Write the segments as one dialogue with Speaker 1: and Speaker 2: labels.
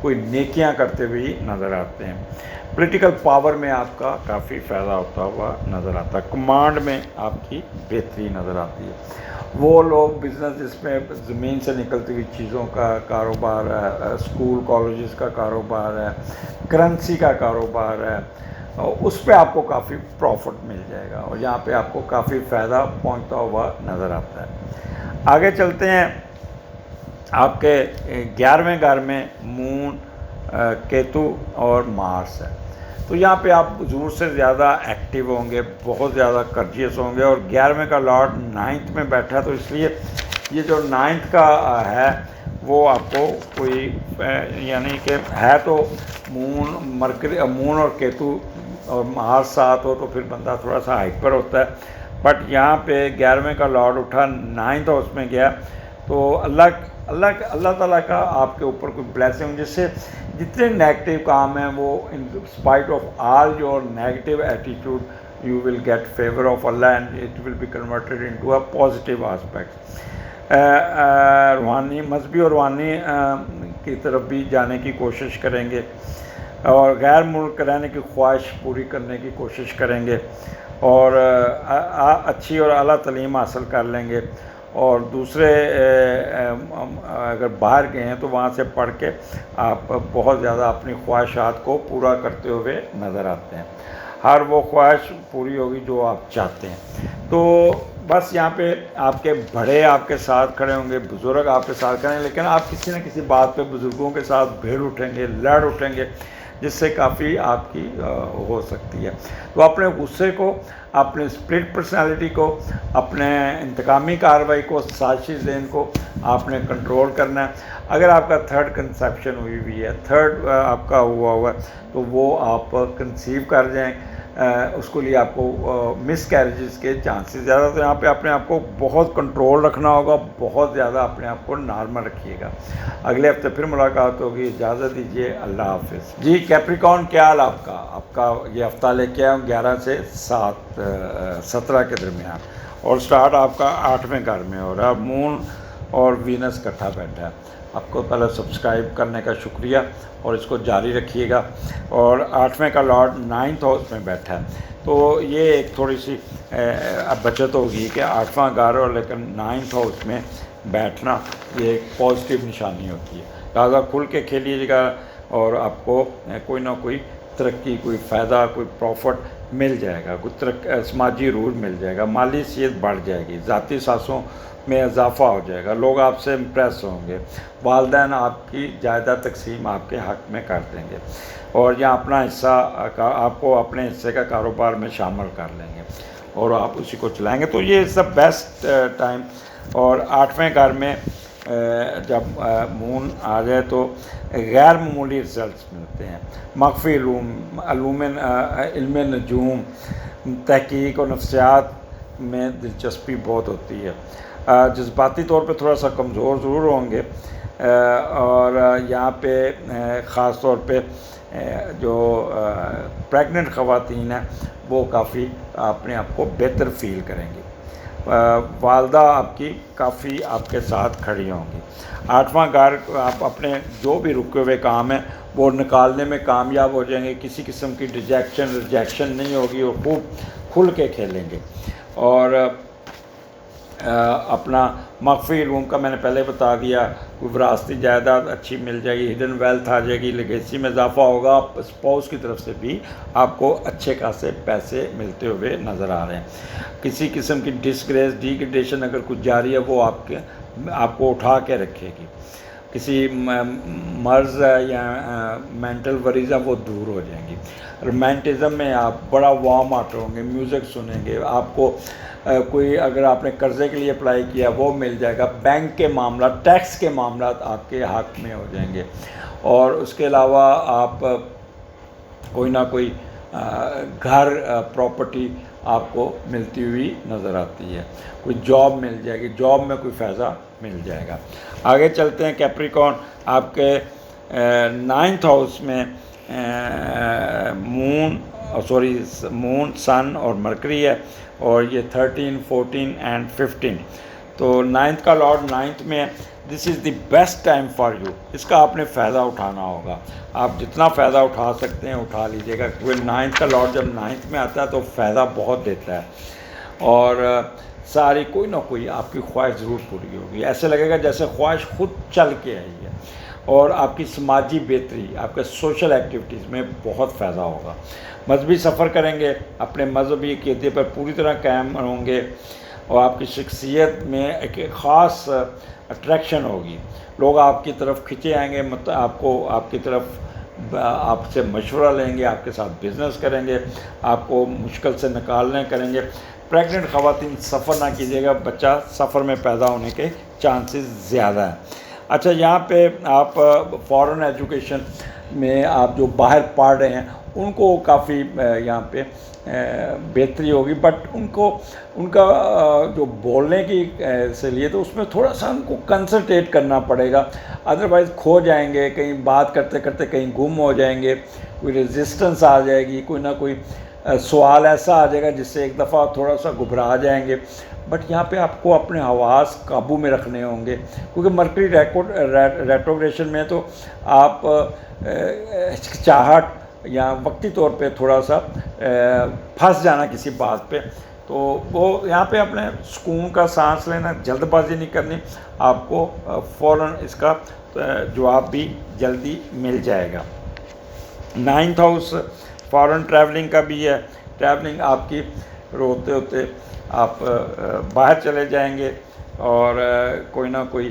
Speaker 1: کوئی نیکیاں کرتے ہوئے نظر آتے ہیں۔ پولیٹیکل پاور میں آپ کا کافی فائدہ ہوتا ہوا نظر آتا ہے، کمانڈ میں آپ کی بہتری نظر آتی ہے۔ وہ لوگ بزنس جس میں زمین سے نکلتی ہوئی چیزوں کا کاروبار ہے، اسکول کالجز کا کاروبار ہے، کرنسی کا کاروبار ہے، اس پہ آپ کو کافی پروفٹ مل جائے گا، اور یہاں پہ آپ کو کافی فائدہ پہنچتا ہوا نظر آتا ہے۔ آگے چلتے ہیں، آپ کے 11ویں گھر میں مون، کیتو اور مارس ہے، تو یہاں پہ آپ ضرور سے زیادہ ایکٹیو ہوں گے، بہت زیادہ کرجیس ہوں گے، اور 11ویں کا لارڈ 9th میں بیٹھا ہے، تو اس لیے یہ جو 9th کا ہے وہ آپ کو کوئی یعنی کہ ہے تو مون اور کیتو اور مارس ساتھ ہو تو پھر بندہ تھوڑا سا ہائپر ہوتا ہے، بٹ یہاں پہ 11ویں کا لارڈ اٹھا 9th ہاؤس میں گیا، تو اللہ تعالیٰ کا آپ کے اوپر کوئی بلیسنگ، جس سے جتنے نیگیٹو کام ہیں وہ in spite of all your negative attitude you will get favour of Allah and it will be converted into a positive aspect. روحانی، مذہبی اور روحانی کی طرف بھی جانے کی کوشش کریں گے، اور غیر ملک رہنے کی خواہش پوری کرنے کی کوشش کریں گے، اور اچھی اور اعلیٰ تعلیم حاصل کر لیں گے، اور دوسرے اگر باہر گئے ہیں تو وہاں سے پڑھ کے آپ بہت زیادہ اپنی خواہشات کو پورا کرتے ہوئے نظر آتے ہیں، ہر وہ خواہش پوری ہوگی جو آپ چاہتے ہیں۔ تو بس یہاں پہ آپ کے بڑے آپ کے ساتھ کھڑے ہوں گے، بزرگ آپ کے ساتھ کھڑے ہیں، لیکن آپ کسی نہ کسی بات پہ بزرگوں کے ساتھ بھیڑ اٹھیں گے، لڑ اٹھیں گے، جس سے کافی آپ کی ہو سکتی ہے۔ تو اپنے غصے کو، اپنے اسپلٹ پرسنالٹی کو، اپنے انتقامی کارروائی کو، سازشی ذہن کو آپ نے کنٹرول کرنا ہے۔ اگر آپ کا تھرڈ کنسیپشن ہوئی ہے، تھرڈ آپ کا ہوا ہے، تو وہ آپ کنسیو کر جائیں، اس کے لیے آپ کو مس کیریجز کے چانسز زیادہ، تو یہاں پہ اپنے آپ کو بہت کنٹرول رکھنا ہوگا، بہت زیادہ اپنے آپ کو نارمل رکھیے گا۔ اگلے ہفتے پھر ملاقات ہوگی، اجازت دیجیے، اللہ حافظ۔ جی کیپریکارن، کیا حال آپ کا یہ ہفتہ لے کے آیا ہوں 11 سے 17 کے درمیان، اور سٹارٹ آپ کا 8ویں گھر میں ہو رہا ہے، مون اور وینس اکٹھا بیٹھا ہے۔ آپ کو پہلے سبسکرائب کرنے کا شکریہ، اور اس کو جاری رکھیے گا، اور 8ویں کا لارڈ 9th ہاؤس میں بیٹھا ہے، تو یہ ایک تھوڑی سی بچت ہوگی کہ 8واں گھر اور لیکن 9th ہاؤس میں بیٹھنا یہ ایک پازیٹیو نشانی ہوتی ہے، لہٰذا کھل کے کھیلیے گا، اور آپ کو کوئی نہ کوئی ترقی، کوئی فائدہ، کوئی پروفٹ مل جائے گا، کوئی سماجی عروج مل جائے گا، مالی صحت بڑھ جائے گی، ذاتی سانسوں میں اضافہ ہو جائے گا، لوگ آپ سے امپریس ہوں گے، والدین آپ کی جائیداد تقسیم آپ کے حق میں کر دیں گے، اور یہاں اپنا حصہ آپ کو اپنے حصے کا کاروبار میں شامل کر لیں گے، اور آپ اسی کو چلائیں گے، تو یہ از دا بیسٹ ٹائم۔ اور 8ویں گھر میں جب مون آ جائے تو غیر معمولی رزلٹس ملتے ہیں، مخفی علم نجوم، تحقیق اور نفسیات میں دلچسپی بہت ہوتی ہے، جذباتی طور پہ تھوڑا سا کمزور ضرور ہوں گے، اور یہاں پہ خاص طور پہ جو پریگننٹ خواتین ہیں وہ کافی اپنے آپ کو بہتر فیل کریں گی، والدہ آپ کی کافی آپ کے ساتھ کھڑی ہوں گی۔ 8واں گھر، آپ اپنے جو بھی رکے ہوئے کام ہیں وہ نکالنے میں کامیاب ہو جائیں گے، کسی قسم کی ریجیکشن نہیں ہوگی، اور خوب کھل کے کھیلیں گے، اور اپنا مخفی علوم کا میں نے پہلے بتا دیا، کوئی وراثتی جائیداد اچھی مل جائے گی، ہڈن ویلتھ آ جائے گی، لیگیسی میں اضافہ ہوگا، اسپاؤس کی طرف سے بھی آپ کو اچھے خاصے پیسے ملتے ہوئے نظر آ رہے ہیں۔ کسی قسم کی ڈسگریس، ڈیگریڈیشن اگر کچھ جاری ہے وہ آپ کو اٹھا کے رکھے گی، کسی مرض یا مینٹل وریز ہے وہ دور ہو جائیں گی۔ رومانٹزم میں آپ بڑا وارم ہارٹ ہوں گے، میوزک سنیں گے، آپ کو کوئی اگر آپ نے قرضے کے لیے اپلائی کیا وہ مل جائے گا، بینک کے معاملات، ٹیکس کے معاملات آپ کے حق میں ہو جائیں گے، اور اس کے علاوہ آپ کوئی نہ کوئی گھر، پراپرٹی آپ کو ملتی ہوئی نظر آتی ہے، کوئی جاب مل جائے گی، جاب میں کوئی فائدہ مل جائے گا۔ آگے چلتے ہیں، کیپریکارن، آپ کے 9th ہاؤس میں مون، سن اور مرکری ہے، اور یہ 13، 14 اینڈ 15، تو 9th کا لارڈ 9th میں ہے. This is the best time for you. اس کا آپ نے فائدہ اٹھانا ہوگا. آپ جتنا فائدہ اٹھا سکتے ہیں اٹھا لیجیے گا, کیونکہ 9th کا لارڈ جب 9th میں آتا ہے تو فائدہ بہت دیتا ہے, اور ساری کوئی نہ کوئی آپ کی خواہش ضرور پوری ہوگی. ایسے لگے گا جیسے خواہش خود چل کے آئی ہے, اور آپ کی سماجی بہتری, آپ کے سوشل ایکٹیویٹیز میں بہت فائدہ ہوگا. مذہبی سفر کریں گے, اپنے مذہبی عقیدے پر پوری طرح قائم ہوں گے, اور آپ کی شخصیت میں ایک خاص اٹریکشن ہوگی. لوگ آپ کی طرف کھنچے آئیں گے, آپ کی طرف آپ سے مشورہ لیں گے, آپ کے ساتھ بزنس کریں گے, آپ کو مشکل سے نکالنے کریں گے. پریگننٹ خواتین سفر نہ کیجیے گا, بچہ سفر میں پیدا ہونے کے چانسز زیادہ ہیں. اچھا, یہاں پہ آپ فارن ایجوکیشن میں آپ جو باہر پڑھ رہے ہیں ان کو کافی یہاں پہ بہتری ہوگی, بٹ ان کا جو بولنے کی صلاحیت ہے اس میں تھوڑا سا ان کو کنسنٹریٹ کرنا پڑے گا, ادروائز کھو جائیں گے, کہیں بات کرتے کرتے کہیں گم ہو جائیں گے, کوئی ریزسٹنس آ جائے گی, کوئی نہ کوئی سوال ایسا آ جائے گا جس سے ایک دفعہ تھوڑا سا گھبرا جائیں گے. بٹ یہاں پہ آپ کو اپنے حواس قابو میں رکھنے ہوں گے, کیونکہ مرکری ریٹروگریشن میں تو آپ ہچکچاہٹ یا وقتی طور پہ تھوڑا سا پھنس جانا کسی بات پہ, تو وہ یہاں پہ اپنے سکون کا سانس لینا, جلد بازی نہیں کرنی, آپ کو فوراً اس کا جواب بھی جلدی مل جائے گا. 9th ہاؤس فارن ٹریولنگ کا بھی ہے. ٹریولنگ آپ کی ہوتے ہوتے آپ باہر چلے جائیں گے, اور کوئی نہ کوئی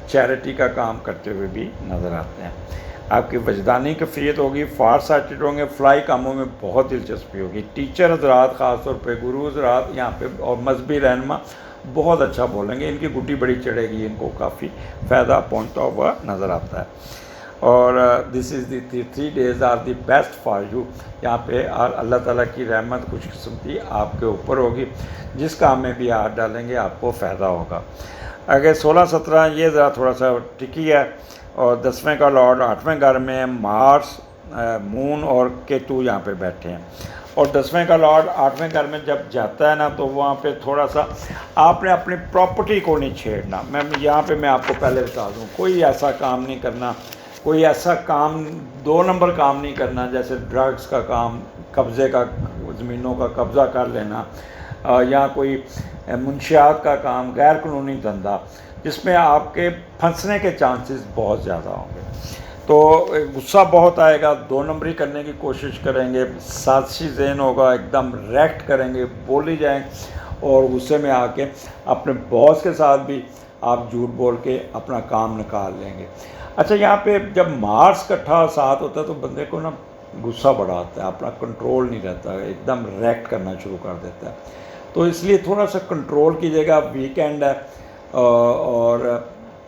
Speaker 1: چیریٹی کا کام کرتے ہوئے بھی نظر آتے ہیں. آپ کی وجدانی کیفیت ہوگی, فار سائٹڈ ہوں گے, فلائی کاموں میں بہت دلچسپی ہوگی. ٹیچر حضرات خاص طور پہ گرو حضرات یہاں پہ, اور مذہبی رہنما بہت اچھا بولیں گے, ان کی گٹی بڑی چڑھے گی, ان کو کافی فائدہ پہنچتا ہوا نظر آتا ہے. اور this is the 3 days are the best for you. یہاں پہ اللہ تعالیٰ کی رحمت خوش قسمتی آپ کے اوپر ہوگی, جس کام میں بھی ہاتھ ڈالیں گے آپ کو فائدہ ہوگا. اگر 16-17 یہ ذرا تھوڑا سا ٹکی ہے, اور 10ویں کا لارڈ 8ویں گھر میں, مارس, مون اور کیتو یہاں پہ بیٹھے ہیں. اور 10ویں کا لارڈ 8ویں گھر میں جب جاتا ہے نا, تو وہاں پہ تھوڑا سا آپ نے اپنی پراپرٹی کو نہیں چھیڑنا. یہاں پہ میں آپ کو پہلے بتا دوں, کوئی ایسا کام نہیں کرنا, کوئی ایسا کام 2 نمبر کام نہیں کرنا, جیسے ڈرگس کا کام, قبضے کا, زمینوں کا قبضہ کر لینا, یا کوئی منشیات کا کام, غیر قانونی دھندا, جس میں آپ کے پھنسنے کے چانسز بہت زیادہ ہوں گے. تو غصہ بہت آئے گا, 2 نمبری کرنے کی کوشش کریں گے, سازشی ذہن ہوگا, ایک دم ریکٹ کریں گے, بولی جائیں, اور غصے میں آ کے اپنے باس کے ساتھ بھی آپ جھوٹ بول کے اپنا کام نکال لیں گے. اچھا, یہاں پہ جب مارس کٹھا ساتھ ہوتا ہے تو بندے کو نا غصہ بڑا آتا ہے, اپنا کنٹرول نہیں رہتا, ایک دم ریکٹ کرنا شروع کر دیتا ہے. تو اس لیے تھوڑا سا کنٹرول کیجیے گا. ویکینڈ ہے, اور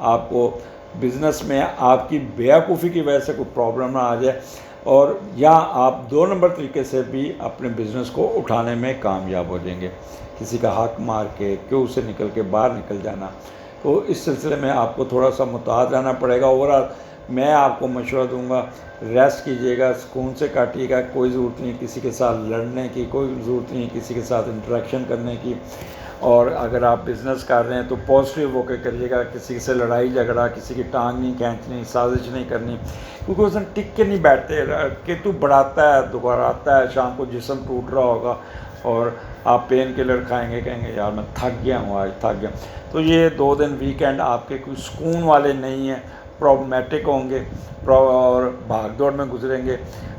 Speaker 1: آپ کو بزنس میں آپ کی بیوقوفی کی وجہ سے کوئی پرابلم نہ آ جائے, اور یا آپ 2 نمبر طریقے سے بھی اپنے بزنس کو اٹھانے میں کامیاب ہو جائیں گے. کسی کا حق مار کے کیوں سے نکل کے باہر نکل جانا, تو اس سلسلے میں آپ کو تھوڑا سا محتاط رہنا پڑے گا. اوورآل میں آپ کو مشورہ دوں گا, ریسٹ کیجیے گا, سکون سے کاٹیے گا. کوئی ضرورت نہیں کسی کے ساتھ لڑنے کی, کوئی ضرورت نہیں کسی کے ساتھ انٹریکشن کرنے کی. اور اگر آپ بزنس کر رہے ہیں تو پازیٹیو ہو کے کریے گا. کسی سے لڑائی جھگڑا, کسی کی ٹانگ نہیں کھینچنی, سازش نہیں کرنی, کیونکہ اس دن ٹک کے نہیں بیٹھتے. کہ تو بڑھاتا ہے, دوبارہ آتا ہے, شام کو جسم ٹوٹ رہا ہوگا, اور آپ پین کلر کھائیں گے, کہیں گے یار میں تھک گیا ہوں, آج تھک گیا. تو یہ 2 دن ویکینڈ آپ کے کوئی سکون والے نہیں ہیں, پرابلمیٹک ہوں گے, اور بھاگ دوڑ میں گزریں گے.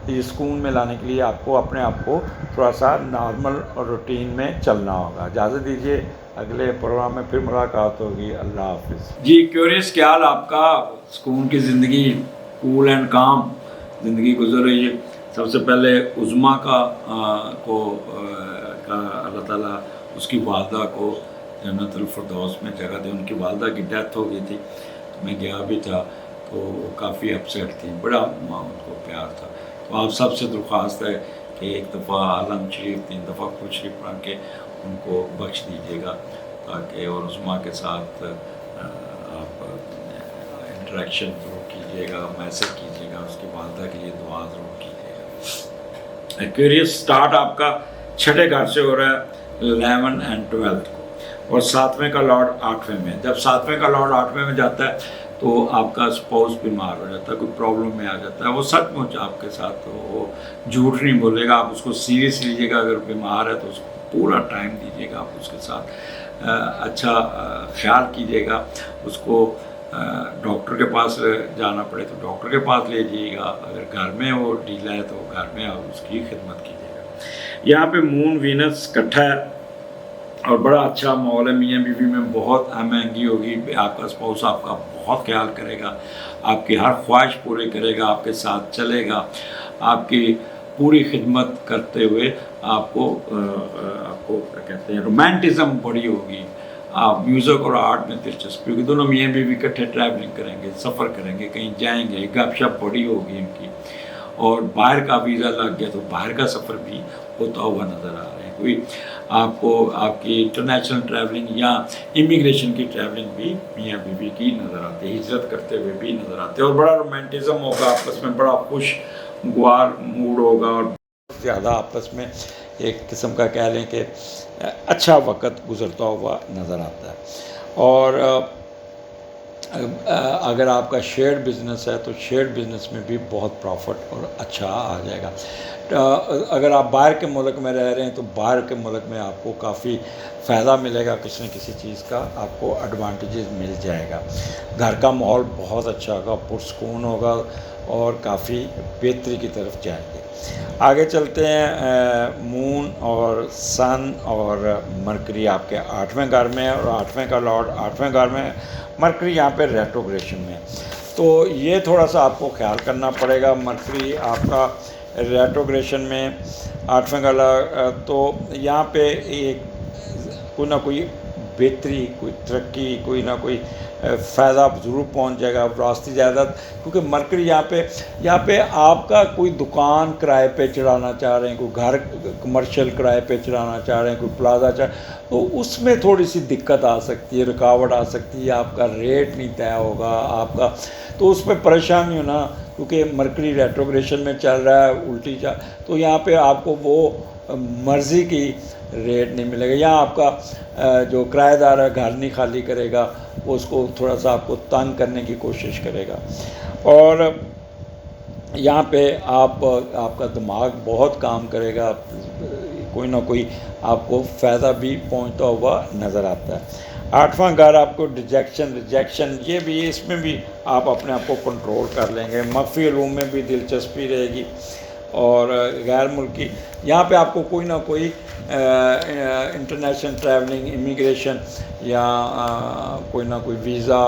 Speaker 1: یہ سکون میں لانے کے لیے آپ کو اپنے آپ کو تھوڑا سا نارمل اور روٹین میں چلنا ہوگا. اجازت دیجیے, اگلے پروگرام میں پھر ملاقات ہوگی. اللہ حافظ. جی, کیوریس کیا حال آپ کا؟ سکون کی زندگی, کول اینڈ کام زندگی گزر رہی ہے. سب سے پہلے عظما کو اللہ تعالیٰ اس کی والدہ کو جنت الفردوس میں جگہ دے. ان کی والدہ کی ڈیتھ ہو گئی تھی, تو میں گیا بھی تھا, تو کافی اپسیٹ تھی, بڑا ان کو پیار تھا. تو آپ سب سے درخواست ہے کہ ایک دفعہ عالم شریف 3 دفعہ خود شریف پڑھ کے ان کو بخش دیجیے گا, تاکہ اور عظما کے ساتھ آپ انٹریکشن ضرور کیجیے گا, میسج کیجیے گا, اس کی والدہ کے لیے دعا ضرور کیجیے گا. ایکویریس سٹارٹ آپ کا 6ٹھے گھر سے ہو رہا ہے, 11 اور 12 کو. اور 7ویں کا لارڈ 8ویں میں. جب 7ویں کا لارڈ 8ویں میں جاتا ہے تو آپ کا اسپاؤس بیمار ہو جاتا ہے, کوئی پرابلم میں آ جاتا ہے, وہ سچ مچ آپ کے ساتھ وہ جھوٹ نہیں بولے گا, آپ اس کو سیریس لیجیے گا. اگر بیمار ہے تو اس کو پورا ٹائم دیجیے گا, آپ اس کے ساتھ اچھا خیال کیجیے گا. اس کو ڈاکٹر کے پاس جانا پڑے تو ڈاکٹر کے پاس لے جائیے گا. اگر گھر میں وہ ڈھیلا ہے تو گھر میں آپ اس کی خدمت کیجیے گا. یہاں پہ مون وینس اکٹھا ہے اور بڑا اچھا ماحول ہے. میاں بیوی میں بہت مہنگی ہوگی. آپ کا اسپاؤس آپ کا بہت خیال کرے گا, آپ کی ہر خواہش پورے کرے گا, آپ کے ساتھ چلے گا, آپ کی پوری خدمت کرتے ہوئے آپ کو کیا کہتے ہیں رومانٹزم بڑی ہوگی. آپ میوزک اور آرٹ میں دلچسپی ہوگی. دونوں میاں بیوی اکٹھے ٹریولنگ کریں گے, سفر کریں گے, کہیں جائیں گے, گپ شپ بڑی ہوگی ان کی. اور باہر کا ویزا لگ گیا تو باہر کا سفر بھی ہوتا ہوا نظر آ رہا ہے. کوئی آپ کو آپ کی انٹرنیشنل ٹریولنگ یا امیگریشن کی ٹریولنگ بھی میاں بیوی کی نظر آتی ہے, ہجرت کرتے ہوئے بھی نظر آتے ہیں. اور بڑا رومانٹزم ہوگا آپس میں, بڑا خوشگوار موڈ ہوگا اور زیادہ آپس میں ایک قسم کا کہہ لیں کہ اچھا وقت گزرتا ہوا نظر آتا ہے. اور اگر آپ کا شیئرڈ بزنس ہے تو شیئرڈ بزنس میں بھی بہت پروفٹ اور اچھا آ جائے گا. اگر آپ باہر کے ملک میں رہ رہے ہیں تو باہر کے ملک میں آپ کو کافی فائدہ ملے گا, کسی نہ کسی چیز کا آپ کو ایڈوانٹیجز مل جائے گا. گھر کا ماحول بہت اچھا ہوگا, پرسکون ہوگا اور کافی بہتری کی طرف جائیں گے. آگے چلتے ہیں. مون اور سن اور مرکری آپ کے 8ویں گھر میں ہے, اور 8ویں کا لارڈ 8ویں گھر میں ہے. مرکری یہاں پہ ریٹروگریشن میں ہے, تو یہ تھوڑا سا آپ کو خیال کرنا پڑے گا. مرکری آپ کا ریٹروگریشن میں 8ویں کا, تو یہاں پہ ایک کوئی نہ کوئی بہتری, کوئی ترقی, کوئی نہ کوئی فائدہ ضرور پہنچ جائے گا. وراثتی جائیداد, کیونکہ مرکری یہاں پہ آپ کا کوئی دکان کرائے پہ چڑھانا چاہ رہے ہیں, کوئی گھر کمرشل کرائے پہ چڑھانا چاہ رہے ہیں, کوئی پلازا تو اس میں تھوڑی سی دقت آ سکتی ہے, رکاوٹ آ سکتی ہے. آپ کا ریٹ نہیں طے ہوگا آپ کا, تو اس پہ پریشان نہیں ہونا, کیونکہ مرکری ریٹروگریشن میں چل رہا ہے الٹی تو یہاں پہ آپ کو وہ مرضی کی ریٹ نہیں ملے گا. یہاں آپ کا جو کرایہ دار ہے گھر نہیں خالی کرے گا, وہ اس کو تھوڑا سا آپ کو تنگ کرنے کی کوشش کرے گا. اور یہاں پہ آپ کا دماغ بہت کام کرے گا, کوئی نہ کوئی آپ کو فائدہ بھی پہنچتا ہوا نظر آتا ہے. 8واں گھر آپ کو ریجیکشن, یہ بھی اس میں بھی آپ اپنے آپ کو کنٹرول کر لیں گے. مخفی علوم میں بھی دلچسپی رہے گی. اور غیر ملکی, یہاں پہ آپ کو کوئی نہ کوئی انٹرنیشنل ٹریولنگ, امیگریشن یا کوئی نہ کوئی ویزا,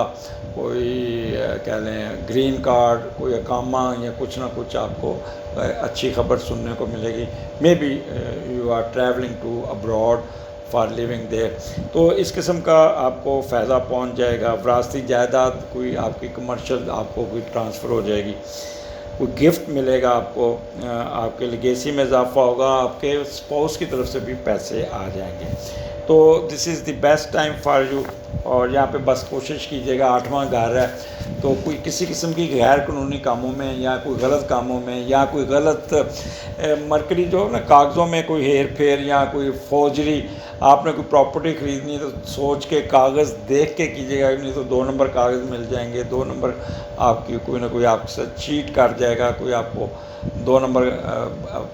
Speaker 1: کوئی کہہ لیں گرین کارڈ, کوئی اقامہ یا کچھ نہ کچھ آپ کو اچھی خبر سننے کو ملے گی. Maybe you are travelling to abroad for living there, تو اس قسم کا آپ کو فائدہ پہنچ جائے گا. وراثتی جائیداد, کوئی آپ کی کمرشل آپ کو کوئی ٹرانسفر ہو جائے گی, کوئی گفٹ ملے گا آپ کو, آپ کے لیگیسی میں اضافہ ہوگا, آپ کے اسپاؤس کی طرف سے بھی پیسے آ جائیں گے. تو this is the best time for you. اور یہاں پہ بس کوشش کیجیے گا, 8واں گھر ہے تو کوئی کسی قسم کی غیر قانونی کاموں میں یا کوئی غلط کاموں میں یا کوئی غلط مرکری جو ہے نا کاغذوں میں کوئی ہیر پھیر یا کوئی فوجری, آپ نے کوئی پراپرٹی خریدنی ہے تو سوچ کے کاغذ دیکھ کے کیجیے گا, نہیں تو 2 نمبر کاغذ مل جائیں گے. 2 نمبر آپ کی کوئی نہ کوئی آپ سے چیٹ کر جائے گا, کوئی آپ کو 2 نمبر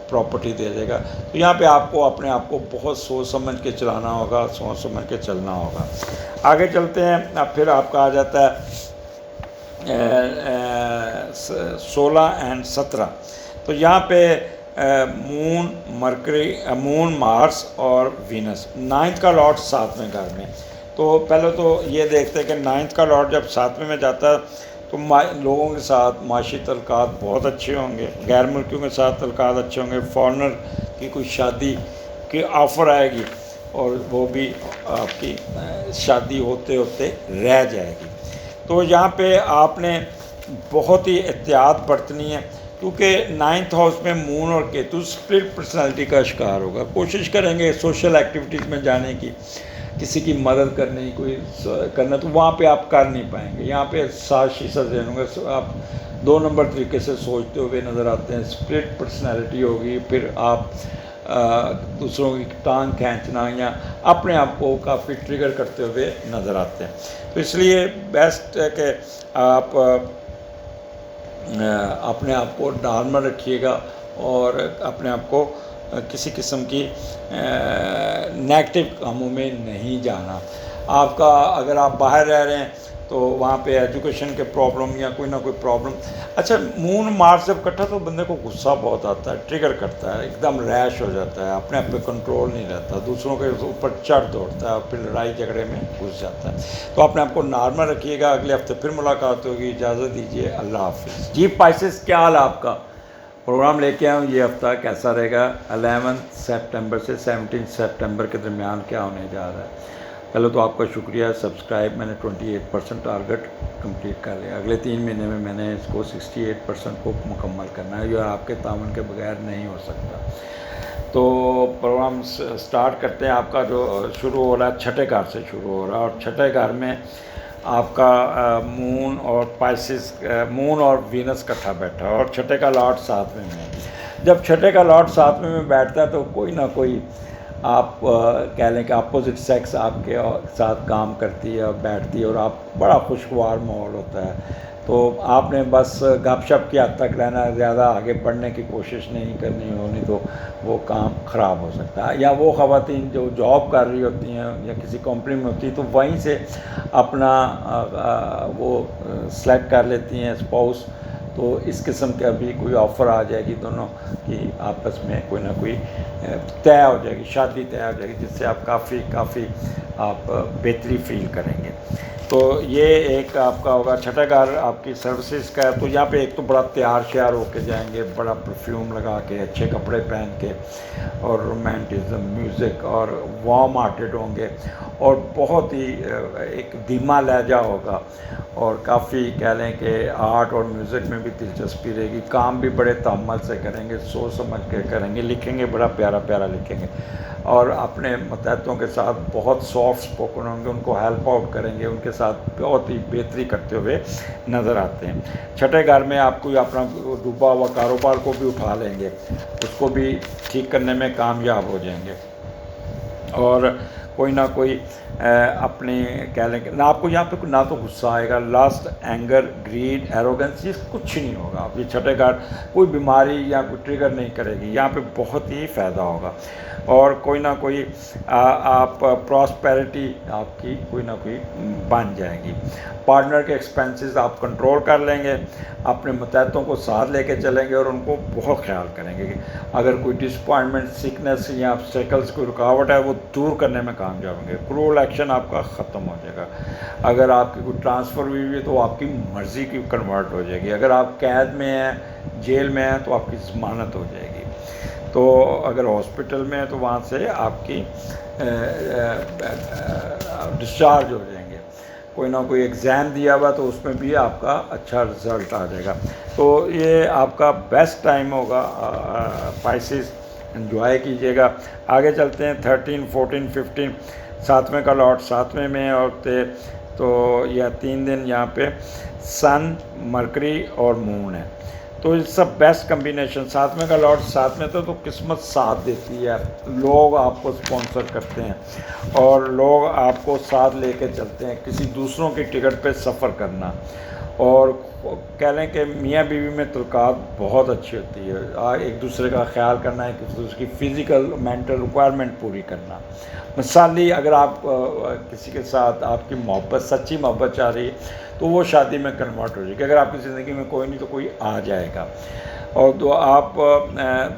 Speaker 1: پراپرٹی دے دے گا. تو یہاں پہ آپ کو اپنے آپ کو بہت سوچ سمجھ کے چلانا ہوگا, سوچ سمجھ کے چلنا ہوگا. آگے چلتے ہیں. اب پھر آپ کا آ جاتا ہے 16 اور 17. تو یہاں پہ مون مرکری, مون مارس اور وینس. 9 کا لارڈ 7ویں گھر میں. تو پہلے تو یہ دیکھتے ہیں کہ 9 کا لارڈ جب 7ویں میں جاتا ہے تو لوگوں کے ساتھ معاشی تعلقات بہت اچھے ہوں گے, غیر ملکیوں کے ساتھ تعلقات اچھے ہوں گے. فارنر کی کوئی شادی کی آفر آئے گی اور وہ بھی آپ کی شادی ہوتے ہوتے رہ جائے گی. تو یہاں پہ آپ نے بہت ہی احتیاط برتنی ہے, کیونکہ 9th ہاؤس میں مون اور کیتو سپلٹ پرسنالٹی کا شکار ہوگا. کوشش کریں گے سوشل ایکٹیویٹیز میں جانے کی, کسی کی مدد کرنے کی, کوئی کرنا, تو وہاں پہ آپ کر نہیں پائیں گے. یہاں پہ شیشہ ذہن ہوگا, آپ 2 نمبر طریقے سے سوچتے ہوئے نظر آتے ہیں. سپلٹ پرسنالٹی ہوگی, پھر آپ دوسروں کی ٹانگ کھینچنا یا اپنے آپ کو کافی ٹریگر کرتے ہوئے نظر آتے ہیں. تو اس لیے بیسٹ ہے کہ آپ اپنے آپ کو نارمل رکھیے گا اور اپنے آپ کو کسی قسم کی نیگیٹو کاموں میں نہیں جانا. آپ کا اگر آپ باہر رہ رہے ہیں تو وہاں پہ ایجوکیشن کے پرابلم یا کوئی نہ کوئی پرابلم. اچھا مون مارس جب کٹا تو بندے کو غصہ بہت آتا ہے, ٹریگر کرتا ہے, ایک دم ریش ہو جاتا ہے, اپنے آپ پہ کنٹرول نہیں رہتا, دوسروں کے اوپر چڑھ دوڑتا ہے اور پھر لڑائی جھگڑے میں گھس جاتا ہے. تو اپنے آپ کو نارمل رکھیے گا. اگلے ہفتے پھر ملاقات ہوگی. اجازت دیجیے, اللہ حافظ. جی پائسس, کیا حال آپ کا؟ پروگرام لے کے آیا ہوں یہ ہفتہ کیسا رہے گا 11 سپٹمبر سے 17 سپٹمبر کے درمیان کیا ہونے جا رہا ہے. پہلے تو آپ کا شکریہ. سبسکرائب میں نے 28% ٹارگٹ کمپلیٹ کر لیا. اگلے 3 مہینے میں میں نے اس کو 68% کو مکمل کرنا ہے, جو آپ کے تعاون کے بغیر نہیں ہو سکتا. تو پروگرام سٹارٹ کرتے ہیں. آپ کا جو شروع ہو رہا ہے چھٹے گھر سے شروع ہو رہا ہے, اور چھٹے گھر میں آپ کا مون اور پائسس, مون اور وینس کٹھا بیٹھا ہے, اور چھٹے کا لاٹ 7ویں میں. جب چھٹے کا لاٹ 7ویں میں بیٹھتا ہے تو کوئی نہ کوئی آپ کہہ لیں کہ اپوزٹ سیکس آپ کے ساتھ کام کرتی ہے اور بیٹھتی ہے, اور آپ بڑا خوشگوار ماحول ہوتا ہے. تو آپ نے بس گپ شپ کی حد تک رہنا ہے, زیادہ آگے بڑھنے کی کوشش نہیں کرنی ہونی, تو وہ کام خراب ہو سکتا ہے. یا وہ خواتین جو جاب کر رہی ہوتی ہیں یا کسی کمپنی میں ہوتی ہیں تو وہیں سے اپنا وہ سلیکٹ کر لیتی ہیں اسپاؤس. تو اس قسم کا بھی کوئی آفر آ جائے گی, دونوں کی آپس میں کوئی نہ کوئی طے ہو جائے گی, شادی طے ہو جائے گی, جس سے آپ کافی آپ بہتری فیل کریں گے. تو یہ ایک آپ کا ہوگا. چھٹا گھر آپ کی سروسز کا ہے, تو یہاں پہ ایک تو بڑا تیار شیار ہو کے جائیں گے, بڑا پرفیوم لگا کے, اچھے کپڑے پہن کے, اور رومانٹزم, میوزک اور وارم ہارٹڈ ہوں گے, اور بہت ہی ایک دھیما لہجہ ہوگا, اور کافی کہہ لیں کہ آرٹ اور میوزک میں بھی دلچسپی رہے گی. کام بھی بڑے تحمل سے کریں گے, سوچ سمجھ کے کریں گے, لکھیں گے بڑا پیارا پیارا لکھیں گے, اور اپنے متحدوں کے ساتھ بہت سافٹ اسپوکن ہوں گے, ان کو ہیلپ آؤٹ کریں گے, ان کے ساتھ بہت ہی بہتری کرتے ہوئے نظر آتے ہیں. چھٹے گھر میں آپ کو اپنا ڈوبا ہوا کاروبار کو بھی اٹھا لیں گے, اس کو بھی ٹھیک کرنے میں کامیاب ہو جائیں گے, اور کوئی نہ کوئی اپنے کہہ لیں کہ نہ آپ کو یہاں پہ نہ تو غصہ آئے گا, لاسٹ اینگر, گریڈ, ایروگنس, یہ کچھ نہیں ہوگا. آپ یہ چھٹے گھر کوئی بیماری یا کوئی ٹریگر نہیں کرے گی, یہاں پہ بہت ہی فائدہ ہوگا, اور کوئی نہ کوئی آپ پراسپیرٹی آپ کی کوئی نہ کوئی بن جائے گی. پارٹنر کے ایکسپینسز آپ کنٹرول کر لیں گے, اپنے متحدوں کو ساتھ لے کے چلیں گے, اور ان کو بہت خیال کریں گے کہ اگر کوئی ڈس اپوائنٹمنٹ, سکنس یا آبسٹیکلس کوئی رکاوٹ ہے وہ دور کرنے میں کامیاب ہوں گے. کرول ایکشن آپ کا ختم ہو جائے گا. اگر آپ کی کوئی ٹرانسفر ہوئی ہے تو وہ آپ کی مرضی کی کنورٹ ہو جائے گی. اگر آپ قید میں ہیں, جیل میں ہیں, تو آپ کی ضمانت ہو جائے گی. تو اگر ہاسپٹل میں ہے تو وہاں سے آپ کی ڈسچارج ہو جائیں گے. کوئی نہ کوئی ایگزام دیا ہوا تو اس میں بھی آپ کا اچھا رزلٹ آ جائے گا. تو یہ آپ کا بیسٹ ٹائم ہوگا. پائسز انجوائے کیجیے گا. آگے چلتے ہیں 13, 14, 15, 7ویں کا لاٹ 7ویں میں, اور تو یہ 3 دن یہاں پہ سن, مرکری اور مون ہے. تو یہ سب بیسٹ کمبینیشن. 7ویں کا لاٹ 7ویں تو قسمت ساتھ دیتی ہے, لوگ آپ کو اسپانسر کرتے ہیں, اور لوگ آپ کو ساتھ لے کے چلتے ہیں. کسی دوسروں کی ٹکٹ پہ سفر کرنا, اور کہہ لیں کہ میاں بیوی میں تعلقات بہت اچھی ہوتی ہے. ایک دوسرے کا خیال کرنا, ایک دوسرے کی فزیکل مینٹل ریکوائرمنٹ پوری کرنا. مثالی اگر آپ کسی کے ساتھ آپ کی محبت, سچی محبت چاہ رہی ہے تو وہ شادی میں کنورٹ ہو جائے گی. اگر آپ کی زندگی میں کوئی نہیں تو کوئی آ جائے گا, اور تو آپ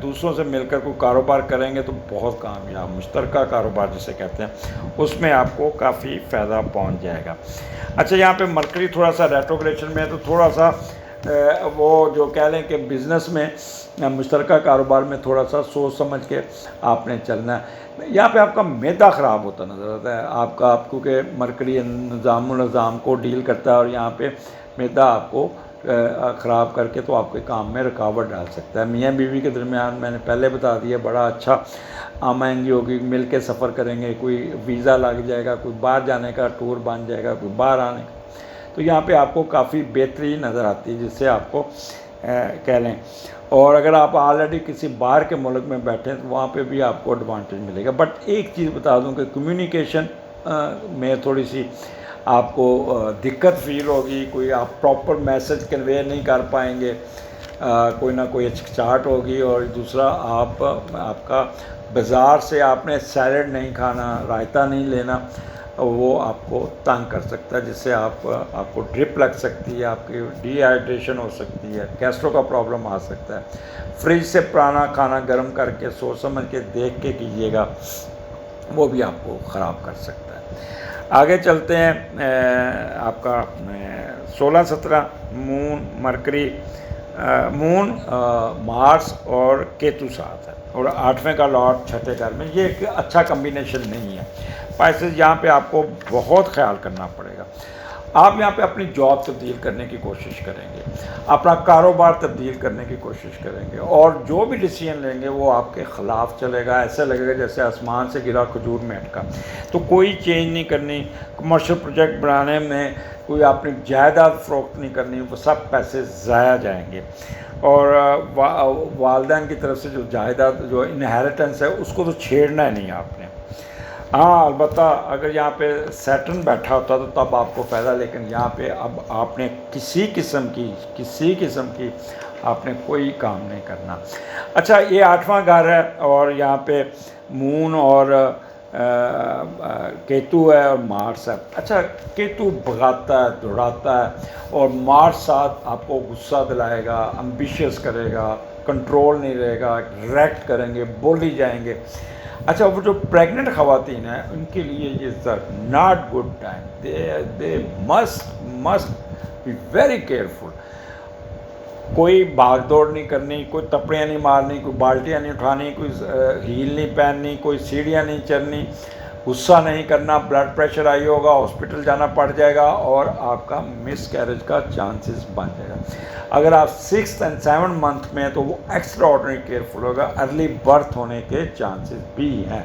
Speaker 1: دوسروں سے مل کر کوئی کاروبار کریں گے تو بہت کامیاب, مشترکہ کاروبار جسے کہتے ہیں, اس میں آپ کو کافی فائدہ پہنچ جائے گا. اچھا یہاں پہ مرکری تھوڑا سا ریٹروگریشن میں ہے, تو تھوڑا سا وہ جو کہہ لیں کہ بزنس میں, مشترکہ کاروبار میں تھوڑا سا سوچ سمجھ کے آپ نے چلنا ہے. یہاں پہ آپ کا معدہ خراب ہوتا نظر آتا ہے. آپ کا کیونکہ مرکری نظام النظام کو ڈیل کرتا ہے, اور یہاں پہ معدہ آپ کو خراب کر کے تو آپ کے کام میں رکاوٹ ڈال سکتا ہے. میاں بیوی کے درمیان میں نے پہلے بتا دیا بڑا اچھا آمائنگی ہوگی, مل کے سفر کریں گے, کوئی ویزا لگ جائے گا, کوئی باہر جانے کا ٹور بن جائے گا, کوئی باہر آنے کا. تو یہاں پہ آپ کو کافی بہتری نظر آتی ہے, جس سے آپ کو کہہ لیں. اور اگر آپ آلریڈی کسی باہر کے ملک میں بیٹھیں تو وہاں پہ بھی آپ کو ایڈوانٹیج ملے گا. بٹ ایک چیز بتا دوں کہ کمیونیکیشن میں تھوڑی سی آپ کو دقت فیل ہوگی. کوئی آپ پراپر میسج کنوے نہیں کر پائیں گے, کوئی نہ کوئی ہچکچاہٹ ہوگی. اور دوسرا آپ کا بازار سے آپ نے سیلڈ نہیں کھانا, رائتا نہیں لینا, وہ آپ کو تنگ کر سکتا ہے, جس سے آپ کو ڈرپ لگ سکتی ہے, آپ کی ڈی ہائیڈریشن ہو سکتی ہے, گیسٹرو کا پرابلم آ سکتا ہے. فریج سے پرانا کھانا گرم کر کے سوچ سمجھ کے دیکھ کے کیجیے گا, وہ بھی آپ کو خراب کر سکتا ہے. آگے چلتے ہیں. آپ کا 16-17 مون مرکری, مون مارس اور کیتو ساتھ ہے, اور 8ویں کا لاٹ چھٹے گھر میں. یہ ایک اچھا کمبینیشن نہیں ہے. اسپائسز یہاں پہ آپ کو بہت خیال کرنا پڑے گا. آپ یہاں پہ اپنی جاب تبدیل کرنے کی کوشش کریں گے, اپنا کاروبار تبدیل کرنے کی کوشش کریں گے, اور جو بھی ڈیسیژن لیں گے وہ آپ کے خلاف چلے گا. ایسا لگے گا جیسے آسمان سے گرا کھجور میں اٹکا. تو کوئی چینج نہیں کرنی. کمرشل پروجیکٹ بنانے میں کوئی اپنی جائیداد فروخت نہیں کرنی, وہ سب پیسے ضائع جائیں گے. اور والدین کی طرف سے جو جائیداد جو انہیریٹنس ہے اس کو تو چھیڑنا ہے نہیں آپ نے. ہاں البتہ اگر یہاں پہ سیٹرن بیٹھا ہوتا تو تب آپ کو فائدہ, لیکن یہاں پہ اب آپ نے کسی قسم کی آپ نے کوئی کام نہیں کرنا. اچھا, یہ 8واں گھر ہے اور یہاں پہ مون اور کیتو ہے اور مارس ہے. اچھا, کیتو بھگاتا ہے, دوڑاتا ہے, اور مارس ساتھ آپ کو غصہ دلائے گا, امبیشیس کرے گا, کنٹرول نہیں رہے گا, ریکٹ کریں گے, بولی جائیں گے. اچھا, وہ جو پریگننٹ خواتین ہیں ان کے لیے یہ not good time. They must be very careful. کوئی بھاگ دوڑ نہیں کرنی, کوئی تپڑیاں نہیں مارنی, کوئی بالٹیاں نہیں اٹھانی, کوئی ہیل نہیں پہننی, کوئی سیڑھیاں نہیں چڑھنی, غصہ نہیں کرنا. بلڈ پریشر ہائی ہوگا, ہاسپٹل جانا پڑ جائے گا, اور آپ کا مس کیریج کا چانسز بن جائے گا. اگر آپ 6th and 7th منتھ میں تو وہ ایکسٹرا آرڈنری کیئرفل ہوگا. ارلی برتھ ہونے کے چانسز بھی ہیں,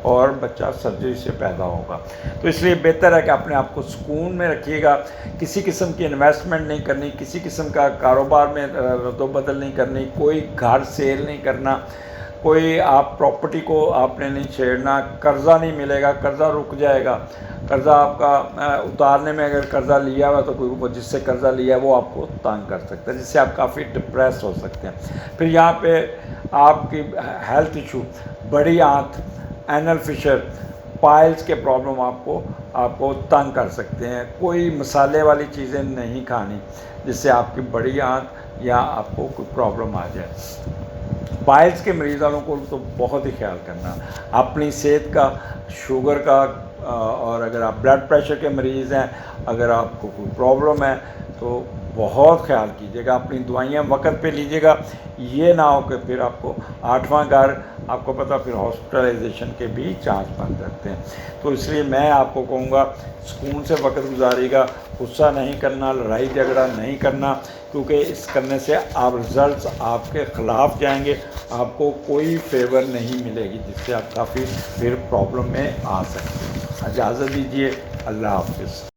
Speaker 1: اور بچہ سرجری سے پیدا ہوگا. تو اس لیے بہتر ہے کہ اپنے آپ کو سکون میں رکھیے گا. کسی قسم کی انویسٹمنٹ نہیں کرنی, کسی قسم کا کاروبار میں رد و بدل نہیں کرنی, کوئی گھر سیل نہیں کرنا, کوئی آپ پراپرٹی کو آپ نے نہیں چھیڑنا. قرضہ نہیں ملے گا, قرضہ رک جائے گا. قرضہ آپ کا اتارنے میں اگر قرضہ لیا ہوا تو کوئی جس سے قرضہ لیا ہے وہ آپ کو تنگ کر سکتا ہے, جس سے آپ کافی ڈپریس ہو سکتے ہیں. پھر یہاں پہ آپ کی ہیلتھ ایشو, بڑی آنت, اینل فشر, پائلز کے پرابلم آپ کو تنگ کر سکتے ہیں. کوئی مسالے والی چیزیں نہیں کھانی جس سے آپ کی بڑی آنت یا آپ کو کوئی پرابلم آ جائے. پائلز کے مریض والوں کو تو بہت ہی خیال کرنا اپنی صحت کا, شوگر کا, اور اگر آپ بلڈ پریشر کے مریض ہیں, اگر آپ کو کوئی پرابلم ہے تو بہت خیال کیجیے گا. اپنی دوائیاں وقت پہ لیجیے گا. یہ نہ ہو کہ پھر آپ کو 8واں گھر, آپ کو پتہ, پھر ہاسپٹلائزیشن کے بھی چانس بن سکتے ہیں. تو اس لیے میں آپ کو کہوں گا سکون سے وقت گزاریے گا, غصہ نہیں کرنا, لڑائی جھگڑا نہیں کرنا, کیونکہ اس کرنے سے آپ رزلٹس آپ کے خلاف جائیں گے. آپ کو کوئی فیور نہیں ملے گی, جس سے آپ کافی پھر پرابلم میں آ سکتے ہیں. اجازت دیجیے, اللہ حافظ.